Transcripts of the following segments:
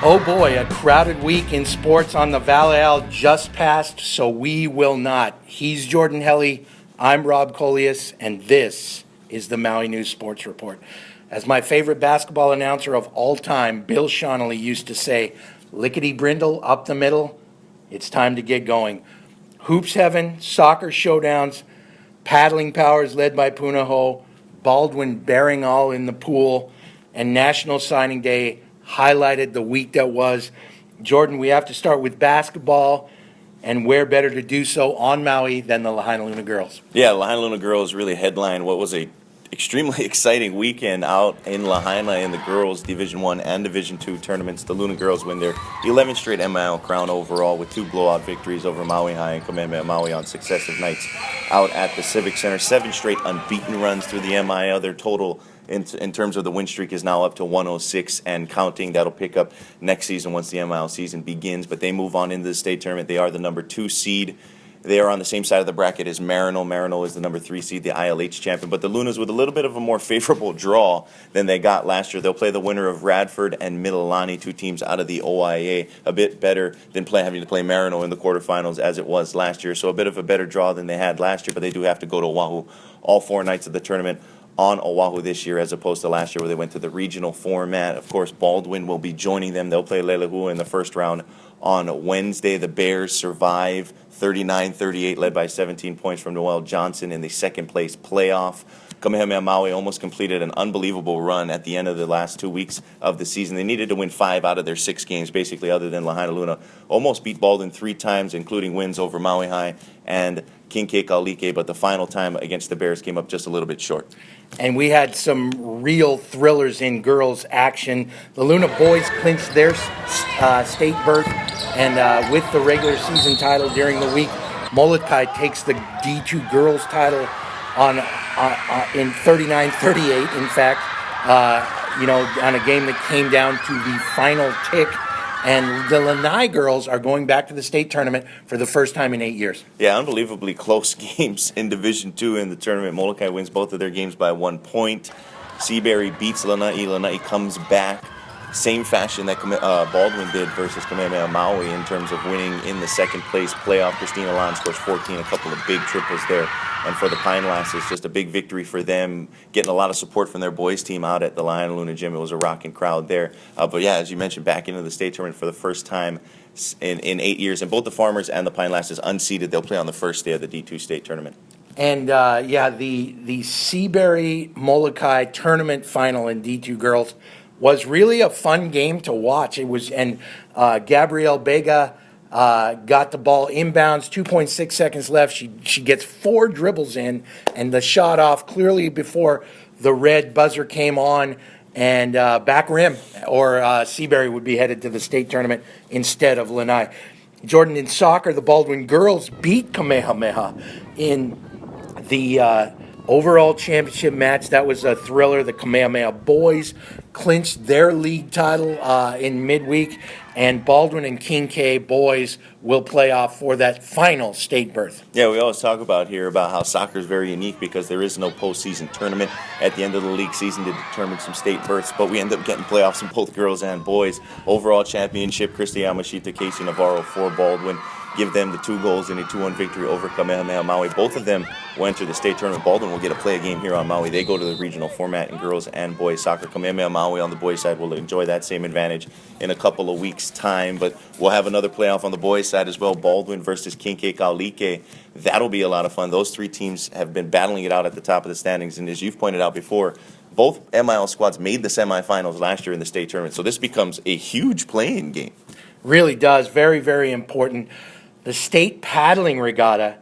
Oh boy, a crowded week in sports on the Val just passed, so we will not. He's Jordan Helly, I'm Rob Colias, and this is the Maui News Sports Report. As my favorite basketball announcer of all time, Bill Shonley, used to say, lickety brindle up the middle, it's time to get going. Hoops heaven, soccer showdowns, paddling powers led by Punahou, Baldwin bearing all in the pool, and National Signing Day highlighted the week that was. Jordan, we have to start with basketball, and where better to do so on Maui than the Lahaina Luna girls? Yeah, Lahaina Luna girls really headlined what was a extremely exciting weekend out in Lahaina in the girls Division I and Division II tournaments. The Luna girls win their 11th straight MIL crown overall with 2 blowout victories over Maui High and Kamehameha Maui on successive nights out at the Civic Center. 7 straight unbeaten runs through the MIL. Their total in terms of the win streak is now up to 106 and counting. That'll pick up next season once the MIL season begins. But they move on into the state tournament. They are the number 2 seed. They are on the same side of the bracket as Marino. Marino is the number 3 seed, the ILH champion. But the Lunas with a little bit of a more favorable draw than they got last year. They'll play the winner of Radford and Mililani, 2 teams out of the OIA. A bit better than having to play Marino in the quarterfinals as it was last year. So a bit of a better draw than they had last year, but they do have to go to Oahu all 4 nights of the tournament on Oahu this year as opposed to last year where they went to the regional format. Of course, Baldwin will be joining them. They'll play Lelehua in the first round on Wednesday. The Bears survive 39-38, led by 17 points from Noel Johnson in the second-place playoff. Kamehameha Maui almost completed an unbelievable run at the end of the last 2 weeks of the season. They needed to win 5 out of their 6 games, basically, other than Lahaina Luna. Almost beat Baldwin 3 times, including wins over Maui High and King Kekalike, but the final time against the Bears came up just a little bit short. And we had some real thrillers in girls action. The Luna boys clinched their state berth, and with the regular season title during the week, Molokai takes the D2 girls title in 39-38. In fact, on a game that came down to the final tick. And the Lanai girls are going back to the state tournament for the first time in 8 years. Yeah, unbelievably close games in Division II in the tournament. Molokai wins both of their games by 1 point. Seabury beats Lanai. Lanai comes back. Same fashion that Baldwin did versus Kamehameha Maui in terms of winning in the second-place playoff. Christina Lon scores 14, a couple of big triples there. And for the Pine Lasses, just a big victory for them, getting a lot of support from their boys' team out at the Lahaina Luna Gym. It was a rocking crowd there. But, yeah, as you mentioned, back into the state tournament for the first time in 8 years. And both the Farmers and the Pine Lasses unseeded. They'll play on the first day of the D2 state tournament. And, the Seabury Molokai tournament final in D2 girls was really a fun game to watch. It was, and Gabrielle Bega got the ball inbounds, 2.6 seconds left. She gets 4 dribbles in, and the shot off clearly before the red buzzer came on, and back rim, or Seabury would be headed to the state tournament instead of Lanai. Jordan, in soccer, the Baldwin girls beat Kamehameha in the overall championship match. That was a thriller. The Kamehameha boys clinched their league title in midweek, and Baldwin and King K boys will play off for that final state berth. Yeah, we always talk about here about how soccer is very unique because there is no postseason tournament at the end of the league season to determine some state berths, but we end up getting playoffs in both girls and boys. Overall championship, Christy Yamashita, Casey Navarro for Baldwin. Give them the 2 goals in a 2-1 victory over Kamehameha Maui. Both of them will enter the state tournament. Baldwin will get to play a game here on Maui. They go to the regional format in girls and boys soccer. Kamehameha Maui on the boys side will enjoy that same advantage in a couple of weeks' time. But we'll have another playoff on the boys side as well. Baldwin versus King Kekalike. That'll be a lot of fun. Those 3 teams have been battling it out at the top of the standings. And as you've pointed out before, both MIL squads made the semifinals last year in the state tournament. So this becomes a huge playing game. Really does. Very, very important. The state paddling regatta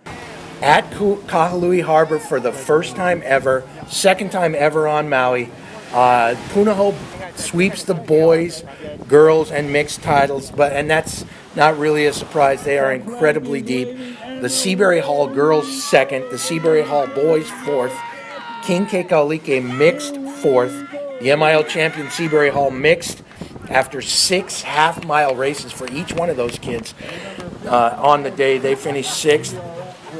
at Kahului Harbor for the first time ever, second time ever on Maui. Punahou sweeps the boys, girls, and mixed titles, and that's not really a surprise. They are incredibly deep. The Seabury Hall girls second, the Seabury Hall boys fourth, King Kekalike mixed fourth, the MIL champion Seabury Hall mixed after 6 half-mile races for each one of those kids. On the day, they finished 6th.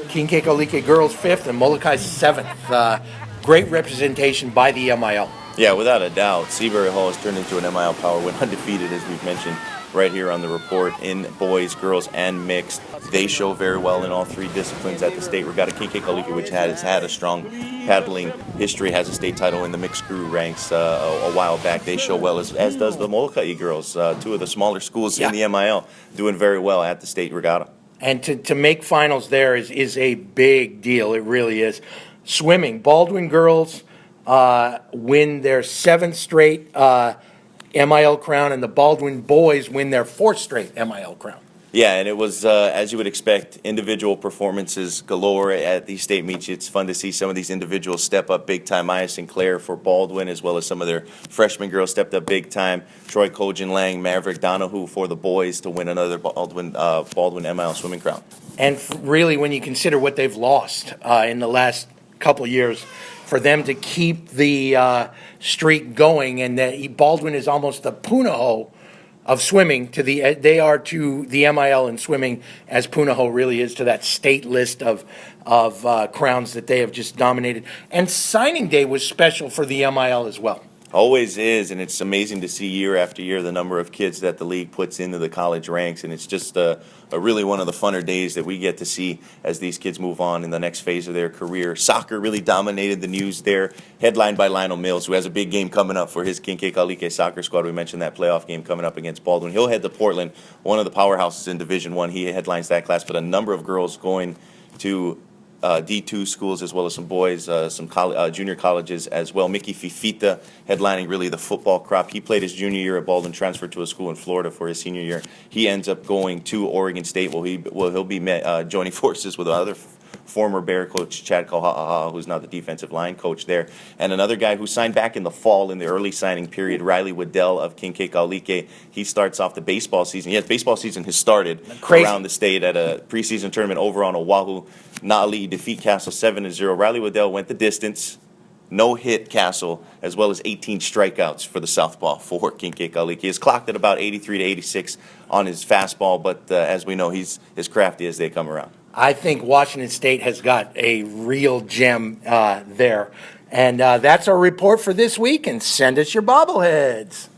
King Kekalike girls 5th and Molokai 7th. Great representation by the MIL. Yeah, without a doubt. Seabury Hall has turned into an MIL power, went undefeated, as we've mentioned right here on the report, in boys, girls, and mixed. They show very well in all three disciplines at the state regatta. Kincaid Kaliki, which has had a strong paddling history, has a state title in the mixed crew ranks a while back. They show well, as does the Molokai girls, two of the smaller schools in the MIL, doing very well at the state regatta. And to make finals there is a big deal. It really is. Swimming, Baldwin girls win their seventh straight MIL crown, and the Baldwin boys win their fourth straight MIL crown. Yeah, and it was, as you would expect, individual performances galore at these state meets. It's fun to see some of these individuals step up big time. Maya Sinclair for Baldwin, as well as some of their freshman girls stepped up big time. Troy Kojin Lang, Maverick Donahue for the boys to win another Baldwin MIL swimming crown. And really, when you consider what they've lost in the last couple of years, for them to keep the streak going, and that Baldwin is almost the Punahou of swimming they are to the MIL in swimming as Punahou really is to that state list of crowns that they have just dominated. And signing day was special for the MIL as well. Always is, and it's amazing to see year after year the number of kids that the league puts into the college ranks, and it's just a really one of the funner days that we get to see as these kids move on in the next phase of their career. Soccer really dominated the news there, headlined by Lionel Mills, who has a big game coming up for his Kincaid Kalike soccer squad. We mentioned that playoff game coming up against Baldwin. He'll head to Portland, one of the powerhouses in Division I. He headlines that class, but a number of girls going to D2 schools, as well as some boys, some junior colleges as well. Mickey Fifita headlining really the football crop. He played his junior year at Baldwin, transferred to a school in Florida for his senior year. He ends up going to Oregon State. He'll be joining forces with other former Bear coach Chad Kohaha, who's now the defensive line coach there, and another guy who signed back in the fall in the early signing period, Riley Waddell of Kincaid Kalike. He starts off the baseball season. Yes, baseball season has started around the state at a preseason tournament over on Oahu. Naali defeat Castle 7-0. Riley Waddell went the distance. No hit Castle, as well as 18 strikeouts for the southpaw for Kincaid Kalike. He is clocked at about 83 to 86 on his fastball, but as we know, he's as crafty as they come around. I think Washington State has got a real gem there. And that's our report for this week, and send us your bobbleheads.